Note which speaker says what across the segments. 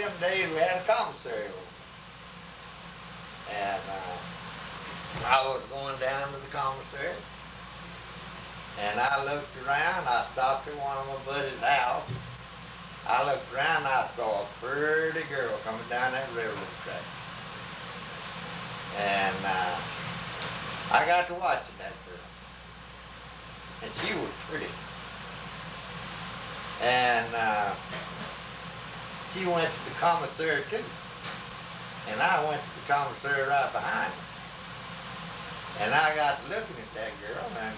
Speaker 1: them days we had a commissary over. And I was going down to the commissary. And I looked around, I stopped at one of my buddy's house. I looked around, I saw a pretty girl coming down that railroad track. And I got to watching that girl. And she was pretty. And she went to the commissary too. And I went to the commissary right behind her. And I got to looking at that girl, and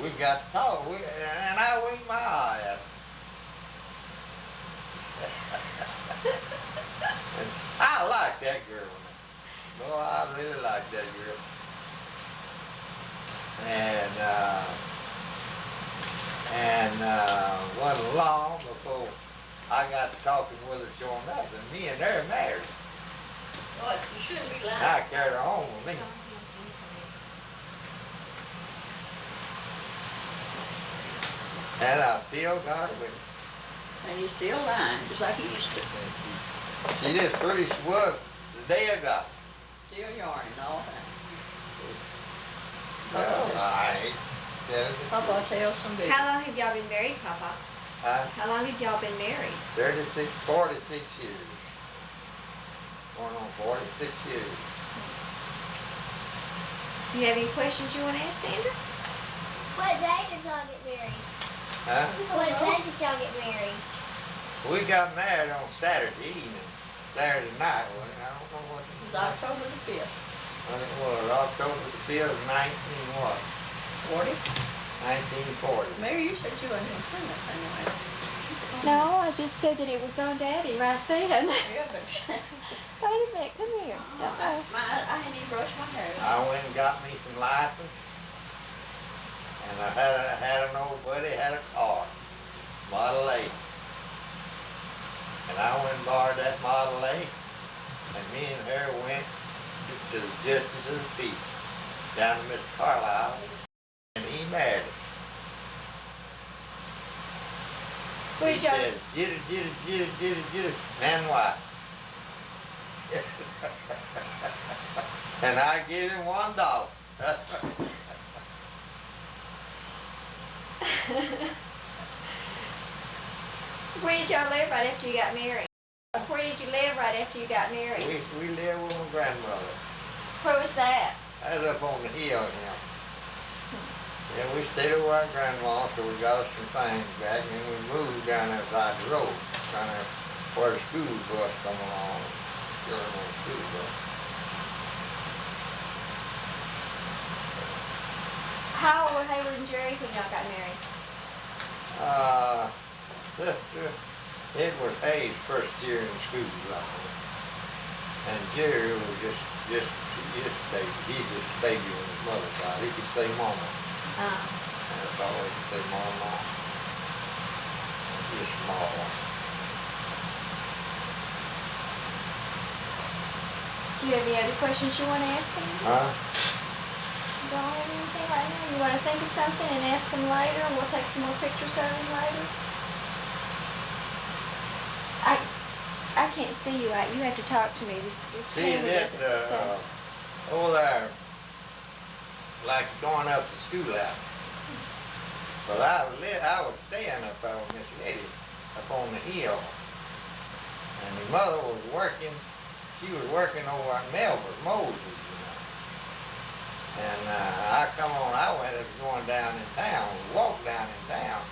Speaker 1: we got to talk, and I winked my eye at her. And I like that girl. Boy, I really like that girl. And wasn't long before I got to talking with her showing up, and me and her married.
Speaker 2: Oh, you shouldn't be lying.
Speaker 1: I carried her home with me. And I still got her with me.
Speaker 2: And you're still lying, just like you used to.
Speaker 1: She just pretty she was the day I got her.
Speaker 2: Still yarning all the time.
Speaker 1: Well, I ain't telling you.
Speaker 2: Papa, tell some business.
Speaker 3: How long have y'all been married, Papa? How long have y'all been married?
Speaker 1: 46 years. Going on 46 years.
Speaker 3: Do you have any questions you want to ask Sandra?
Speaker 4: What day did y'all get married?
Speaker 1: Huh?
Speaker 4: What day did y'all get married?
Speaker 1: We got married on Saturday evening, Saturday night, wasn't it? I don't know what
Speaker 2: It was October the 5th.
Speaker 1: when it was, October the 5th, 19 what?
Speaker 2: 40?
Speaker 1: 1940.
Speaker 2: Mary, you said you wasn't going to sing that thing away.
Speaker 5: No, I just said that it was on Daddy right then.
Speaker 2: Yeah, but
Speaker 5: Wait a minute, come here. Don't go.
Speaker 2: I hadn't even brushed my hair.
Speaker 1: I went and got me some license, and I had an old buddy had a car, Model A. And I went and borrowed that Model A, and me and her went to the Justice of the Peace, down to Mr. Carlisle, and he married her.
Speaker 5: Where'd
Speaker 1: He
Speaker 5: y'all?
Speaker 1: said, get it, man, wife. And I gave him $1.
Speaker 5: Where did y'all live right after you got married? Where did you live right after you got married?
Speaker 1: We lived with my grandmother.
Speaker 5: Where was that?
Speaker 1: I was up on the hill now. Yeah, we stayed over our grandma, so we got us some things back, and then we moved down that side of the road, kind of where the school bus come along, still on the school bus.
Speaker 5: How old were Hayward and Jerry when y'all got married?
Speaker 1: It was Hayes' first year in school, right? And Jerry was just baby. He just baby on his mother's side. He could say mama. And that's all he could say, mama. He was small.
Speaker 5: Do you have any other questions you want to ask them?
Speaker 1: Huh?
Speaker 5: You don't have anything right now? You want to think of something and ask them later, and we'll take some more pictures of them later? I can't see you right. You have to talk to me. This
Speaker 1: See
Speaker 5: camera
Speaker 1: that
Speaker 5: doesn't say.
Speaker 1: over there, like going up to school out. But I was staying up there with Miss Eddie, up on the hill. And the mother was working, she was working over at Melbourne, Moses, you know. And I was going down in town, walked down in town.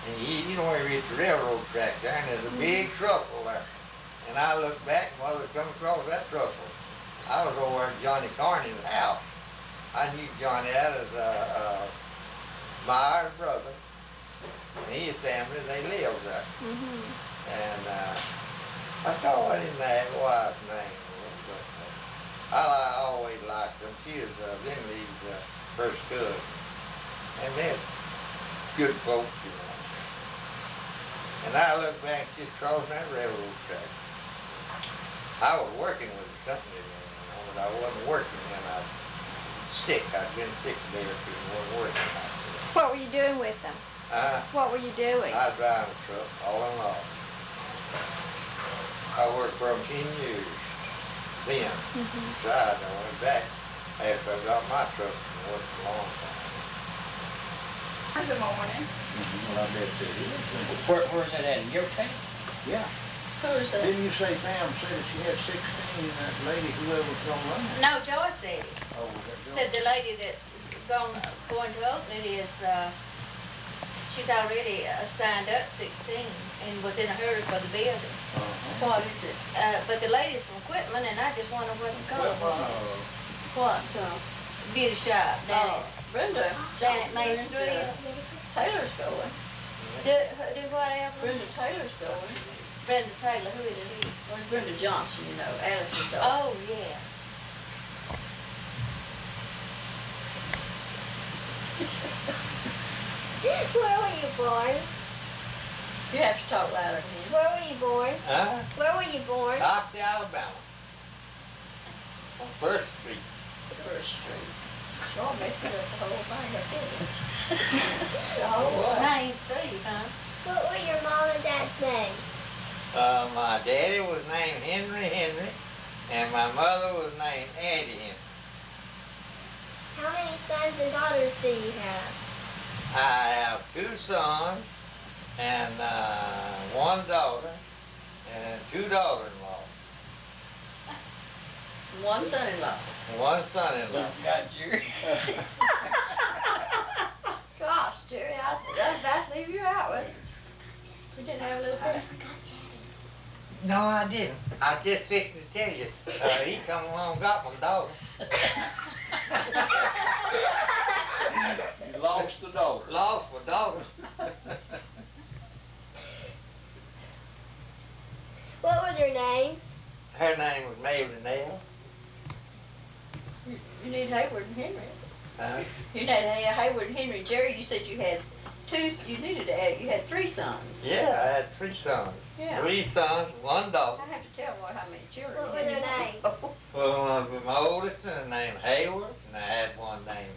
Speaker 1: And you know where you reach the railroad track there, and there's a big truckle there. And I looked back, and mother come across that truckle. I was over at Johnny Carney's house. I knew Johnny that as my brother. And his family, they lived there. And I thought I didn't know his wife's name, but I always liked them. She was Lindley's first cousin. And they're good folks, you know. And I looked back, she's crossing that railroad track. I was working with her something, you know, but I wasn't working when I was sick. I'd been sick a day or two and wasn't working.
Speaker 5: What were you doing with them? What were you doing?
Speaker 1: I was driving a truck, all in all. I worked for them 10 years then.
Speaker 5: Mhm.
Speaker 1: Besides, I went back after I got my truck and worked a long time.
Speaker 2: Good morning.
Speaker 6: Well, I bet it is.
Speaker 7: Where's that at, in your town?
Speaker 6: Yeah.
Speaker 2: Who's that?
Speaker 6: Didn't you say Pam said that she had 16, that lady, whoever was gonna run it?
Speaker 3: No, Joyce said it.
Speaker 6: Oh, was that
Speaker 3: Said
Speaker 6: Joe?
Speaker 3: the lady that's going to open it is, she's already signed up 16 and was in a hurry for the building.
Speaker 6: Uh-huh.
Speaker 2: What is it?
Speaker 3: But the lady's from Quitman, and I just wonder what the color
Speaker 6: Well,
Speaker 3: was.
Speaker 2: What?
Speaker 3: Beauty shop down
Speaker 2: Brenda.
Speaker 3: down at Main Street.
Speaker 2: Taylor's going.
Speaker 3: Do whatever.
Speaker 2: Brenda Taylor's going.
Speaker 3: Brenda Taylor, who is she?
Speaker 2: Well, it's Brenda Johnson, you know, Alice's daughter.
Speaker 3: Oh, yeah.
Speaker 4: Where were you born?
Speaker 2: You have to talk louder than him.
Speaker 4: Where were you born?
Speaker 1: Huh?
Speaker 4: Where were you born?
Speaker 1: Toxey, Alabama. On First Street.
Speaker 2: First Street. Y'all messing up the whole thing, I tell you.
Speaker 3: Main Street, huh?
Speaker 4: What were your mom and dad's names?
Speaker 1: My daddy was named Henry, and my mother was named Addie Henry.
Speaker 4: How many sons and daughters do you have?
Speaker 1: I have 2 sons and 1 daughter and 2 daughters-in-law.
Speaker 2: One son-in-law.
Speaker 1: 1 son-in-law.
Speaker 7: Got Jerry.
Speaker 2: Gosh, Jerry, I was about to leave you out with it. You didn't have a little boy?
Speaker 1: No, I didn't. I just fixed to tell you. He come along and got my daughter.
Speaker 6: You lost the daughter.
Speaker 1: Lost my daughter.
Speaker 4: What were their names?
Speaker 1: Her name was Maylin Nell.
Speaker 2: You need Hayward and Henry.
Speaker 1: Uh,
Speaker 2: You need Hayward and Henry. Jerry, you said you had 2, you needed to add, you had 3 sons.
Speaker 1: yeah, I had 3 sons.
Speaker 2: Yeah.
Speaker 1: 3 sons, 1 daughter.
Speaker 2: I have to tell boy how many children.
Speaker 4: What
Speaker 2: you
Speaker 4: were their
Speaker 2: had.
Speaker 4: names?
Speaker 1: Well, my oldest son named Hayward, and I had one named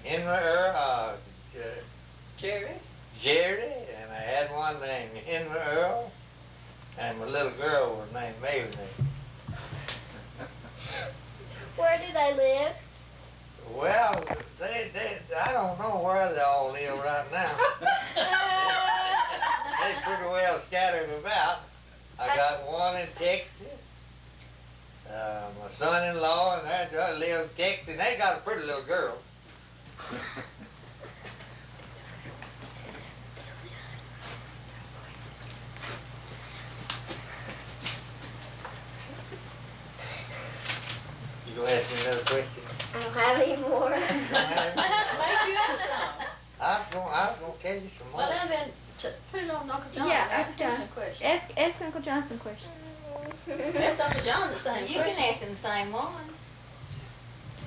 Speaker 2: Jerry?
Speaker 1: Jerry, and I had one named Henry Earl, and my little girl was named Maylin.
Speaker 4: Where do they live?
Speaker 1: Well, I don't know where they all live right now. They pretty well scattered about. I got one in Texas. My son-in-law and that live in Texas, and they got a pretty little girl. You gonna ask me another question?
Speaker 4: I don't have any more.
Speaker 2: Make you up some.
Speaker 1: I was gonna tell you some more.
Speaker 2: Well, then, put it on Uncle John.
Speaker 5: Yeah,
Speaker 2: Ask
Speaker 5: Uncle
Speaker 2: him
Speaker 5: John.
Speaker 2: some questions.
Speaker 5: Ask Uncle John some questions.
Speaker 2: Ask Uncle John the same
Speaker 3: You can
Speaker 2: question.
Speaker 3: ask them the same ones.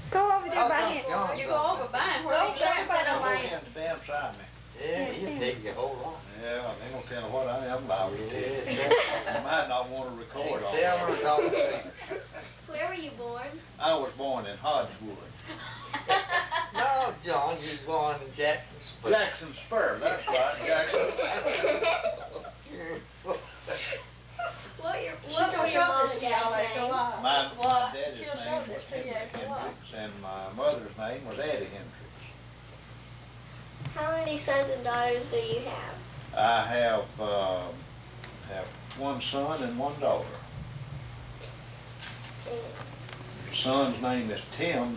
Speaker 5: Go over there
Speaker 1: Oh,
Speaker 5: by
Speaker 1: no,
Speaker 5: him.
Speaker 1: John.
Speaker 2: You go over by him,
Speaker 3: Go
Speaker 2: where
Speaker 3: over
Speaker 2: you
Speaker 3: there
Speaker 2: at?
Speaker 3: and sit on
Speaker 6: Go
Speaker 3: my
Speaker 6: ahead and stand beside me.
Speaker 1: Yeah, you take you a whole lot.
Speaker 6: Yeah, they gonna tell what I am about.
Speaker 1: Yeah,
Speaker 6: I might not wanna record all
Speaker 1: tell
Speaker 6: that.
Speaker 1: me talking to you.
Speaker 4: Where were you born?
Speaker 6: I was born in Hodgewood.
Speaker 1: No, John, you was born in Jackson Spur.
Speaker 6: Jackson Spur, that's right, Jackson.
Speaker 4: What were your
Speaker 2: She'll
Speaker 4: mom
Speaker 2: show
Speaker 4: and
Speaker 2: this to y'all
Speaker 4: dad's
Speaker 2: after a
Speaker 4: names?
Speaker 2: while.
Speaker 6: My
Speaker 2: What?
Speaker 6: daddy's
Speaker 2: She'll show
Speaker 6: name
Speaker 2: this
Speaker 6: was
Speaker 2: to you
Speaker 6: Henry
Speaker 2: after a while.
Speaker 6: Hendrix, and my mother's name was Addie Hendrix.
Speaker 4: How many sons and daughters do you have?
Speaker 6: I have 1 son and 1 daughter. The son's name is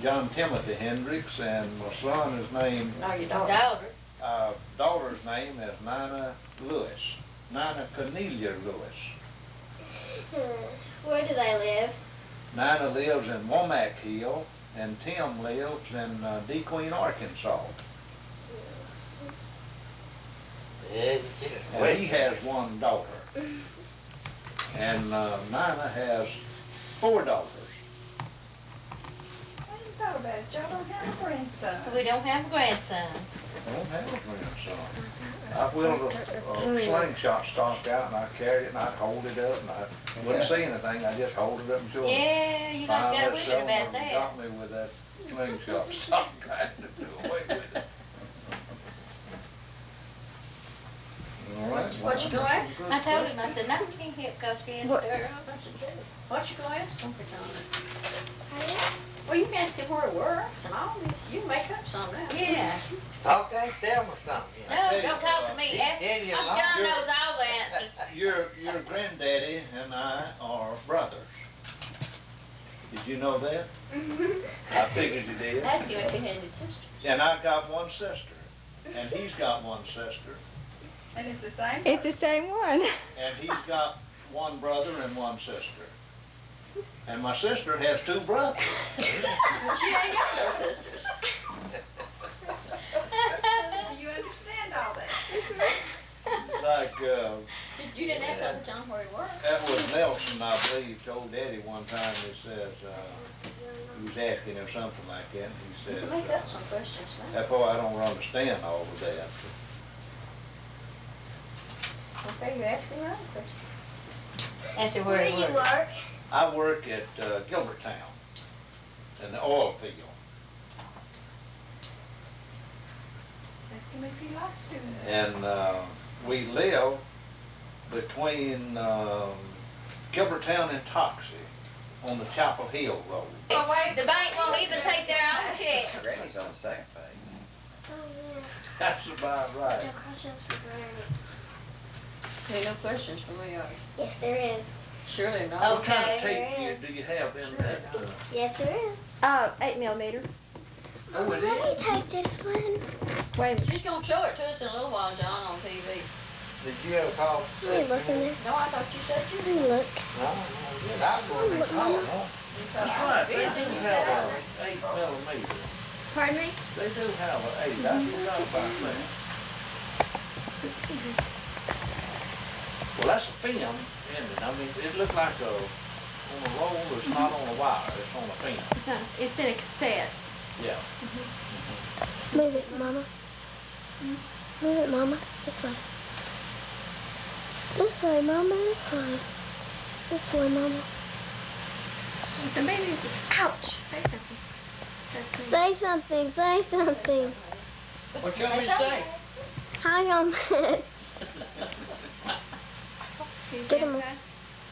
Speaker 6: John Timothy Hendrix, and my son is named,
Speaker 2: No, you don't.
Speaker 3: Daughter.
Speaker 6: daughter's name is Nina Lewis, Nina Cornelia Lewis.
Speaker 4: Where do they live?
Speaker 6: Nina lives in Womack Hill, and Tim lives in DeQueen, Arkansas.
Speaker 1: Yeah, you get us
Speaker 6: And he has 1 daughter. And Nina has 4 daughters.
Speaker 5: I hadn't thought about it. Y'all don't have a grandson.
Speaker 3: We don't have a grandson.
Speaker 6: I don't have a grandson. I wheeled a slingshot stock out, and I carried it, and I'd hold it up, and I wouldn't see anything. I just hold it up until
Speaker 3: Yeah, you don't gotta wish about that.
Speaker 6: got me with that slingshot stock. I had to do away with it. All right.
Speaker 2: What you gonna ask?
Speaker 3: I told him, I said, no, we can't help cause he has
Speaker 5: What?
Speaker 3: dirt on us.
Speaker 2: What you gonna ask them for, John?
Speaker 4: Yes.
Speaker 2: Well, you can ask him where it works and all this. You can make up some now.
Speaker 3: Yeah.
Speaker 1: Okay, tell me something.
Speaker 3: No, don't talk to me.
Speaker 1: He
Speaker 3: Ask,
Speaker 1: tell you
Speaker 3: John
Speaker 1: long-
Speaker 3: knows all the answers.
Speaker 6: Your granddaddy and I are brothers. Did you know that? I figured you did.
Speaker 2: Ask him if he had any sister.
Speaker 6: And I got one sister, and he's got one sister,
Speaker 2: And it's the same?
Speaker 5: It's the same one.
Speaker 6: and he's got one brother and one sister. And my sister has two brothers.
Speaker 2: She ain't got no sisters. You understand all that?
Speaker 6: Like,
Speaker 2: You didn't ask Uncle John where he worked?
Speaker 6: that was Nelson, I believe, told Daddy one time, he says, he was asking him something like that, and he
Speaker 2: You
Speaker 6: says,
Speaker 2: can make up some questions now.
Speaker 6: that's why I don't understand all of that.
Speaker 2: Okay, you ask him another question.
Speaker 3: Ask him
Speaker 4: Where
Speaker 3: where
Speaker 4: do
Speaker 3: he
Speaker 4: you
Speaker 3: works.
Speaker 4: work?
Speaker 6: I work at Gilbertown, in the oil field.
Speaker 2: Ask him if he likes doing that.
Speaker 6: And we live between Gilbertown and Toxey on the Chapel Hill Road.
Speaker 2: Oh, wait.
Speaker 3: The bank won't even take their own check.
Speaker 7: Granny's on the second page.
Speaker 4: Oh, yeah.
Speaker 6: That's about right.
Speaker 4: No questions for Granny.
Speaker 2: Ain't no questions for me, are there?
Speaker 4: Yes, there is.
Speaker 2: Surely not.
Speaker 6: What kind of
Speaker 3: Okay.
Speaker 6: tape do you have in that?
Speaker 4: Yes, there is.
Speaker 5: 8mm.
Speaker 6: Oh, it
Speaker 4: Let me
Speaker 6: is?
Speaker 4: take this one.
Speaker 5: Wait a minute.
Speaker 2: She's gonna show it to us in a little while, John, on TV.
Speaker 1: Did you ever call?
Speaker 4: Let me look in there.
Speaker 2: No, I thought you said you
Speaker 4: Let me look.
Speaker 1: No, no, good. I was going to call, huh?
Speaker 6: That's right, they
Speaker 2: Busy,
Speaker 6: do
Speaker 2: you
Speaker 6: have
Speaker 2: said.
Speaker 6: a 8mm.
Speaker 5: Pardon me?
Speaker 6: They do have an 8, I forgot about that. Well, that's a film, isn't it? I mean, it looked like on a roll, it's not on a wire, it's on a film.
Speaker 5: It's in a cassette.
Speaker 6: Yeah.
Speaker 4: Move it, Mama. Move it, Mama. This way. This way, Mama. This way. This way, Mama.
Speaker 5: Somebody needs to, ouch, say something. That's me.
Speaker 4: Say something. Say something.
Speaker 7: What you want me to say?
Speaker 4: Hang on.
Speaker 5: Excuse
Speaker 4: Get
Speaker 5: me,
Speaker 4: him.
Speaker 5: okay?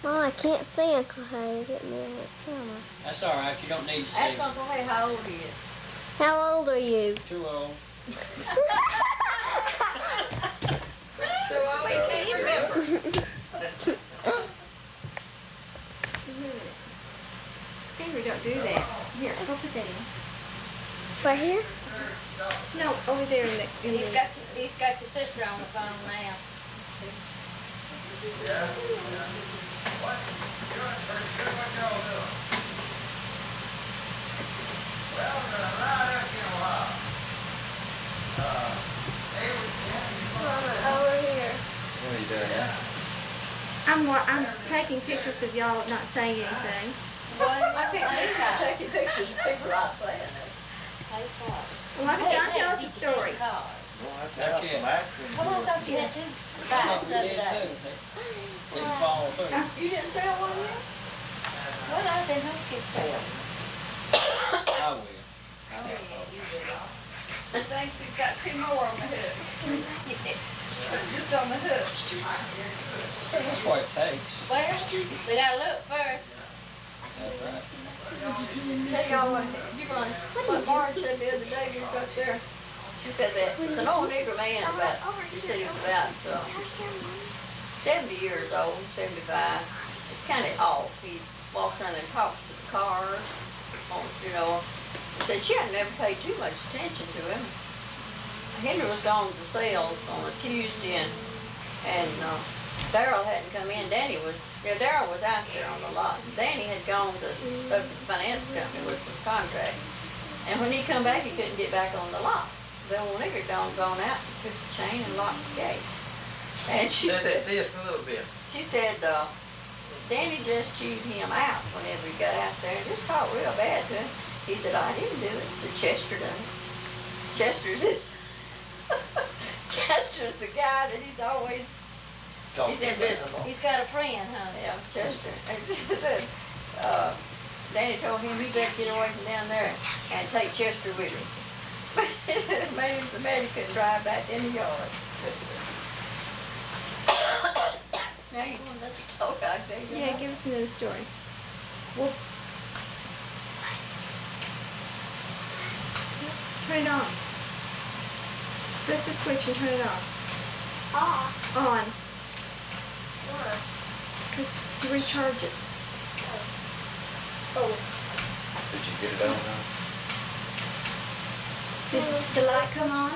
Speaker 4: Mom, I can't see Uncle Hay. Get me on that camera.
Speaker 7: That's all right, you don't need to
Speaker 2: Ask
Speaker 7: say
Speaker 2: Uncle Hay how old he is.
Speaker 4: How old are you?
Speaker 7: too old.
Speaker 2: So old he can't remember.
Speaker 5: Sandra, don't do that. Here, go put that in.
Speaker 4: Right here?
Speaker 5: No, over there in the,
Speaker 3: He's got your sister on the phone now.
Speaker 4: Over here.
Speaker 6: What are you doing now?
Speaker 5: I'm taking pictures of y'all not saying anything.
Speaker 2: I can't believe I'm taking pictures of people not saying it.
Speaker 5: Well, why don't John tell us a story?
Speaker 6: Well, that's have some action
Speaker 3: Well, I
Speaker 6: here.
Speaker 3: thought you had two.
Speaker 7: Some
Speaker 3: Five,
Speaker 7: of them did
Speaker 3: seven,
Speaker 7: too. They didn't follow through.
Speaker 2: You didn't sell one yet?
Speaker 3: Well, I said, no kids sell.
Speaker 7: I will.
Speaker 2: He thinks he's got two more on the hook. Just on the hook.
Speaker 7: That's what it takes.
Speaker 3: Well, we gotta look first.
Speaker 7: That's right.
Speaker 2: Tell y'all what Marge said the other day, he was up there. She said that it's an old nigger man, but she said he was about 70 years old, 75. It's kind of off. He walks around and talks to the cars, you know. She said she had never paid too much attention to him. Henry was gone to sales on a Tuesday, and Darrell hadn't come in. Darrell was out there on the lot. Danny had gone to the finance company with some contract. And when he come back, he couldn't get back on the lot. The old nigger gone out, took the chain and locked the gate. And she
Speaker 1: Let that
Speaker 2: said,
Speaker 1: see us a little bit.
Speaker 2: she said, Danny just chewed him out whenever he got out there and just talked real bad to him. He said, I didn't do it. Said Chester done it. Chester's the guy that he's always, he's invisible.
Speaker 3: He's got a friend, huh?
Speaker 2: Yeah, Chester. And she said, Danny told him he better get away from down there and take Chester with him. Made him so mad he couldn't drive back in the yard. Now you want us to talk like that?
Speaker 5: Yeah, give us another story. Turn it on. Flip the switch and turn it on. On. Because to recharge it.
Speaker 6: Did you get it on now?
Speaker 5: Did the light come on?
Speaker 2: I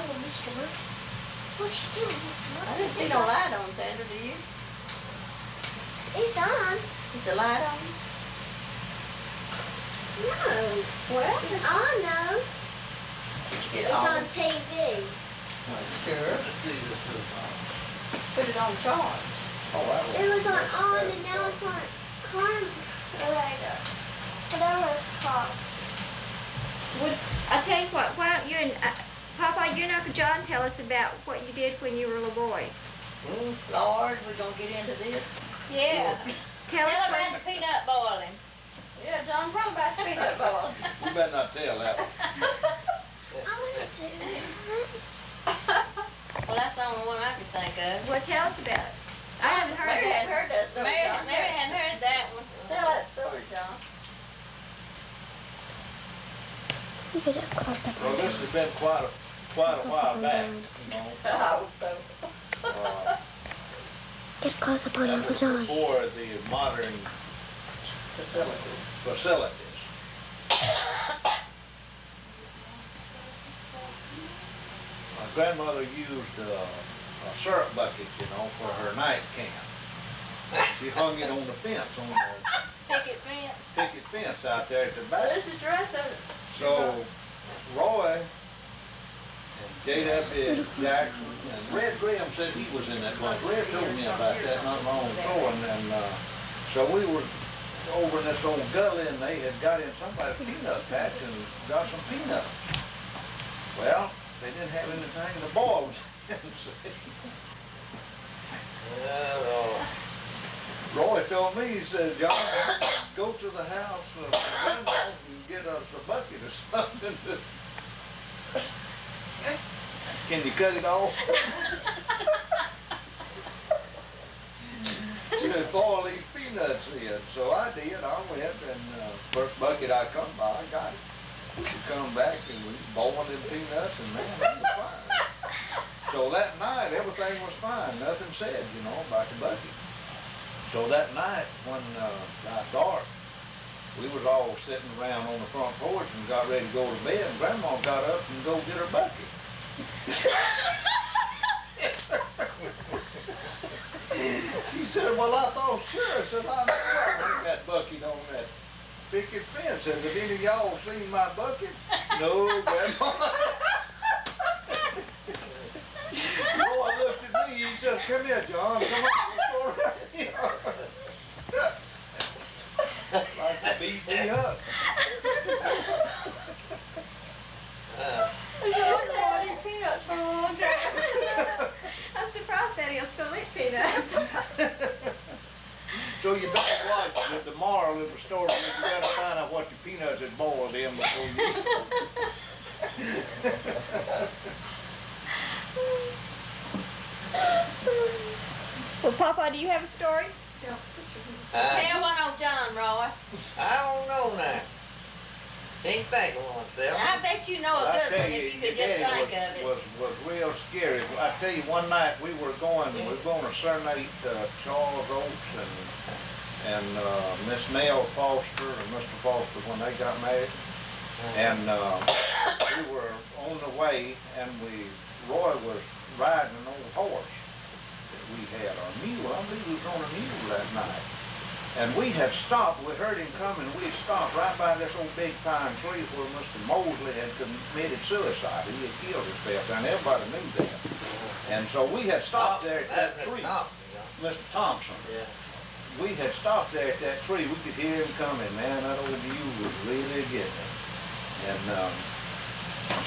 Speaker 2: didn't see no light on, Sandra, do you?
Speaker 4: It's on.
Speaker 2: Is the light on?
Speaker 4: No. Well, it's on though.
Speaker 2: Did you get
Speaker 4: It's
Speaker 2: it on?
Speaker 4: on TV.
Speaker 2: Sure. Put it on charge.
Speaker 6: Oh, that
Speaker 4: It was on and now it's on carburetor. Whatever it's called.
Speaker 5: I'll tell you what, why don't you and Papa, you and Uncle John tell us about what you did when you were little boys.
Speaker 2: Lord, we're gonna get into this.
Speaker 3: Yeah.
Speaker 5: Tell us
Speaker 3: Tell
Speaker 5: what.
Speaker 3: about the peanut boiling.
Speaker 2: Yeah, John, probably about peanut boil.
Speaker 7: You better not tell that one.
Speaker 4: I want to do
Speaker 2: Well, that's the only one I can think of.
Speaker 5: Well, tell us about it. I haven't heard
Speaker 2: Mary
Speaker 5: that.
Speaker 2: hadn't heard that story,
Speaker 3: Mary,
Speaker 2: John.
Speaker 3: Mary hadn't heard that one.
Speaker 2: Tell that story, John.
Speaker 4: You get a close up
Speaker 6: Well,
Speaker 4: on
Speaker 6: this has been quite a while back, you know.
Speaker 2: I hope so.
Speaker 6: Uh,
Speaker 4: Get a close up on
Speaker 6: that
Speaker 4: Uncle
Speaker 6: was
Speaker 4: John.
Speaker 6: before the modern
Speaker 2: Facility.
Speaker 6: facilities. My grandmother used a syrup bucket, you know, for her night camp. She hung it on the fence, on the
Speaker 3: Picket fence.
Speaker 6: picket fence out there at the back.
Speaker 2: This is the rest of it.
Speaker 6: So Roy and J.W. Jackson and Red Graham said he was in that bunch. Red told me about that not long ago, and then so we were over in this old gully, and they had got in somebody's peanut patch and got some peanuts. Well, they didn't have anything to boil them. Roy told me, he said, John, go to the house of Grandma and get us a bucket or something. Can you cut it off? To boil these peanuts in. So I did. I went and first bucket I come by, I got it. We come back and we boiled them peanuts and man, it was fine. So that night everything was fine. Nothing said, you know, about the bucket. So that night when it got dark, we was all sitting around on the front porch and got ready to go to bed, and Grandma got up and go get her bucket. She said, well, I thought, sure. I said, I never hung that bucket on that picket fence. Have any of y'all seen my bucket? No, Grandma. Boy looked at me, he said, come here, John, come on, let's go around here. Like to beat me up.
Speaker 2: Peanuts for a long time.
Speaker 5: I'm surprised that he'll still eat peanuts.
Speaker 6: So you better watch the moral of the story. You gotta find out what your peanuts is boiled in before you eat them.
Speaker 5: Well, Papa, do you have a story?
Speaker 3: Tell one on John, Roy.
Speaker 1: I don't know now. Can't think of myself.
Speaker 3: I bet you know a
Speaker 6: I
Speaker 3: good
Speaker 6: tell
Speaker 3: one
Speaker 6: you,
Speaker 3: if you
Speaker 6: your
Speaker 3: could just
Speaker 6: daddy
Speaker 3: think of it.
Speaker 6: was real scary. I tell you, one night we were going to serenade Charles Oates and Miss Nell Foster and Mr. Foster when they got married. And we were on the way, and Roy was riding an old horse that we had, a mule. I believe he was on a mule that night. And we had stopped, we heard him coming, we had stopped right by this old big pine tree where Mr. Mosley had committed suicide. He had killed himself, and everybody knew that. And so we had stopped there at that tree. Mr. Thompson.
Speaker 1: Yeah.
Speaker 6: We had stopped there at that tree. We could hear him coming, man. That old mule was really getting him. And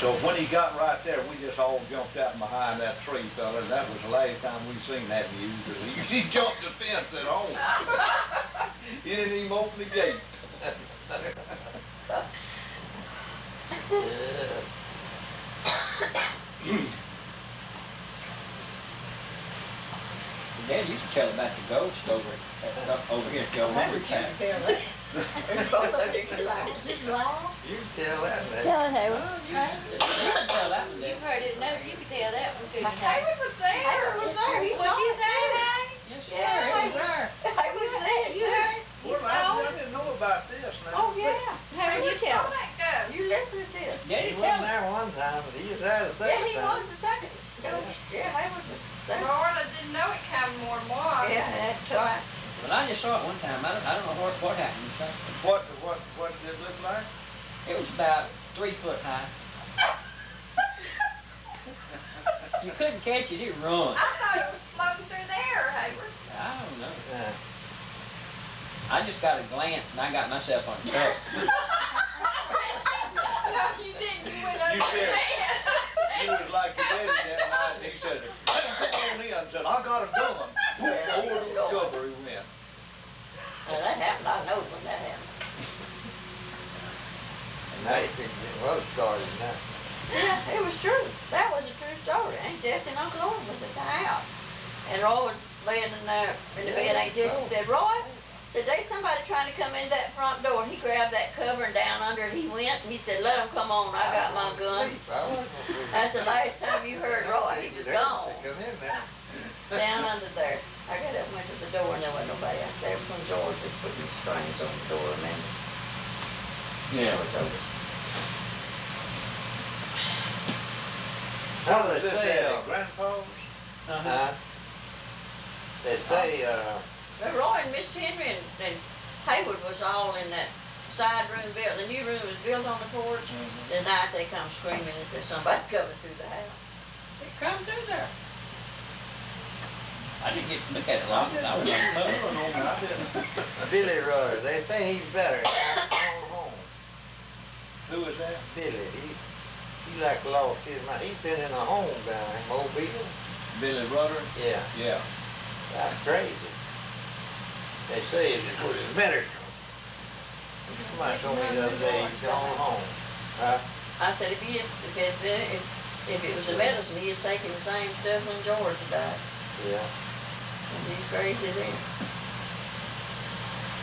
Speaker 6: so when he got right there, we just all jumped out behind that tree, fella, and that was the last time we seen that mule, because he jumped the fence at home. He didn't even open the gate.
Speaker 7: Your
Speaker 8: tell about the ghost over here at the old Hendrix house.
Speaker 2: Both of you can laugh.
Speaker 5: Just laugh.
Speaker 1: You can tell that, man.
Speaker 4: Tell it, Hayward.
Speaker 8: You can tell that one,
Speaker 3: You've
Speaker 8: Dad.
Speaker 3: heard it, no, you can tell that one, couldn't you?
Speaker 2: Hayward was there. Hayward was there. He saw
Speaker 3: What'd you
Speaker 2: it.
Speaker 3: say, Hay?
Speaker 8: Yes, sir,
Speaker 2: Yeah,
Speaker 8: it was there.
Speaker 2: Hayward was there.
Speaker 3: You heard?
Speaker 6: Well, I didn't know about this now.
Speaker 2: Oh, yeah.
Speaker 3: Hayward, you tell us.
Speaker 2: You listen to this.
Speaker 8: Yeah,
Speaker 1: He
Speaker 8: you tell
Speaker 1: wasn't
Speaker 8: me.
Speaker 1: there one time, but he was there the
Speaker 2: Yeah,
Speaker 1: second
Speaker 2: he
Speaker 1: time.
Speaker 2: was the second. Yeah, Hayward was there.
Speaker 5: Lord, I didn't know it came more than once.
Speaker 2: Yeah, that twice.
Speaker 8: Well, I just saw it one time. I don't know what happened.
Speaker 6: What did it look like?
Speaker 8: It was about 3 foot high. You couldn't catch it, it run.
Speaker 5: I thought it was floating through the air, Hayward.
Speaker 8: I don't know.
Speaker 1: Yeah.
Speaker 8: I just got a glance and I got myself on the top.
Speaker 5: No, you didn't. You went under
Speaker 6: You
Speaker 5: your
Speaker 6: said-
Speaker 5: hand.
Speaker 6: He was like your daddy that night, and he said, "Let him come on in," and said, "I got a gun." Over the cover he went.
Speaker 2: Well, that happened. I know when that happened.
Speaker 1: And now you can get well started now.
Speaker 2: Yeah, it was true. That was a true story. Aunt Jessie and Uncle Owen was at the house. And Roy was laying in there in the bed. Aunt Jessie said, Roy, said, there's somebody trying to come in that front door. And he grabbed that cover and down under it he went. And he said, let him come on. I got my gun. That's the last time you heard Roy. He was gone.
Speaker 1: Come in there.
Speaker 2: Down under there. I got up and went to the door and there wasn't nobody out there. When George was putting strings on the door, remember?
Speaker 8: Yeah.
Speaker 2: George Otis.
Speaker 1: Well, they
Speaker 6: Was this
Speaker 1: say,
Speaker 6: at your grandpa's?
Speaker 1: they say,
Speaker 2: But Roy and Miss Henry and Hayward was all in that side room built. The new room was built on the porch. The night they come screaming if there's somebody coming through the house.
Speaker 8: It come through there. I didn't get to look at it long. I was on the phone.
Speaker 1: Billy Rogers, they say he's better on home.
Speaker 6: Who was that?
Speaker 1: Billy, he like lost his mind. He's been in a home down in Mobile.
Speaker 6: Billy Rudder?
Speaker 1: Yeah,
Speaker 6: Yeah.
Speaker 1: that's crazy. They say it's for his medicine. Somebody told me the other day he's gone home.
Speaker 2: I said if it was a medicine, he is taking the same stuff when George died.
Speaker 1: Yeah.
Speaker 2: And he's crazy then.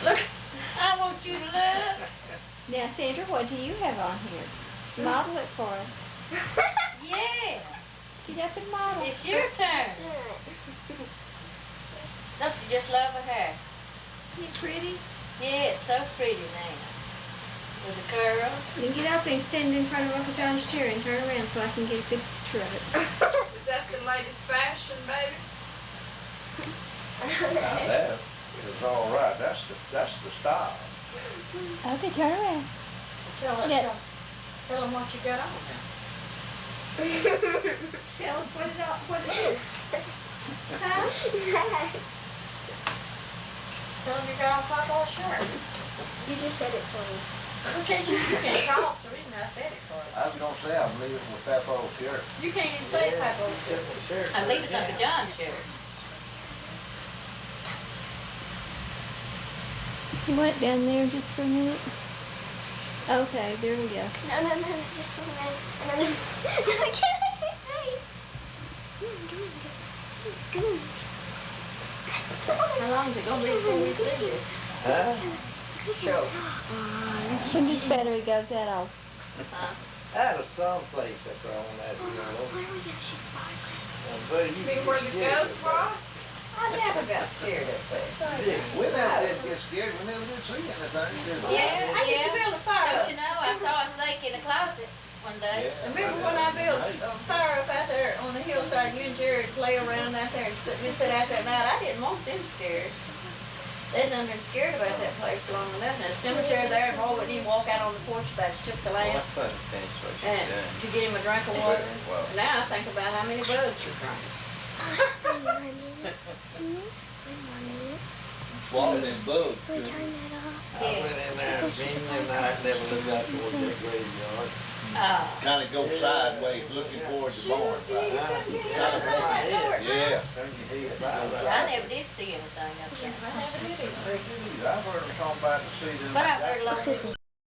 Speaker 2: Look, I want you to look.
Speaker 5: Now, Sandra, what do you have on here? Model it for us.
Speaker 3: Yeah,
Speaker 5: Get up and model.
Speaker 3: it's your turn. Don't you just love her hair?
Speaker 5: You pretty?
Speaker 3: Yeah, it's so pretty now. With the curl.
Speaker 5: Then get up and stand in front of Uncle John's chair and turn around so I can get a good picture of it.
Speaker 9: Is that the latest fashion, baby?
Speaker 6: Now that is all right. That's the style.
Speaker 5: Okay, turn around.
Speaker 2: Tell him what you got on.
Speaker 5: Tell us what it is. Huh?
Speaker 2: Tell him you got on purple shirt.
Speaker 4: You just said it for me.
Speaker 2: You can't talk, the reason I said it for you.
Speaker 6: I was gonna say I'm leaving with Papa's shirt.
Speaker 2: You can't even say purple shirt.
Speaker 3: I believe it's Uncle John's shirt.
Speaker 5: You want it down there just for a minute? Okay, there we go.
Speaker 4: No, just for a minute. No, I can't make his face. Come on.
Speaker 2: How long is it gonna be before we see this
Speaker 1: Huh?
Speaker 2: show?
Speaker 5: When this battery goes out, I'll...
Speaker 1: Out of someplace that's where I want to ask you.
Speaker 4: Where are we gonna shoot the fireworks?
Speaker 1: But
Speaker 9: You mean where the ghost was?
Speaker 2: I never got scared at first.
Speaker 6: We never did get scared. We never did see anything, did we?
Speaker 3: Yeah,
Speaker 2: I used to build a fire
Speaker 3: Don't
Speaker 2: up.
Speaker 3: you know, I saw a snake in the closet one day.
Speaker 6: Yeah.
Speaker 2: Remember when I built a fire up out there on the hillside, you and Jared play around out there and we'd sit out there at night? I didn't want them scared. They'd done been scared about that place long enough. And the cemetery there, and Roy wouldn't even walk out on the porch if I just took the last and to get him a drink of water. Now I think about how many bugs you drank.
Speaker 4: 3 more minutes. 3 more minutes.
Speaker 8: Swallowed them bugs.
Speaker 4: Can we turn that off?
Speaker 1: I went in there and been in the night, never looked out towards that graveyard.
Speaker 6: Kinda go sideways, looking towards the barn.
Speaker 2: You
Speaker 6: Right?
Speaker 2: couldn't get out of that door.
Speaker 6: Yeah. Turn your head right.
Speaker 3: I never did see anything up there.
Speaker 2: I never did it.
Speaker 6: I've heard them talk about the cedar.
Speaker 3: But I've heard a lot
Speaker 4: This
Speaker 3: of
Speaker 4: one.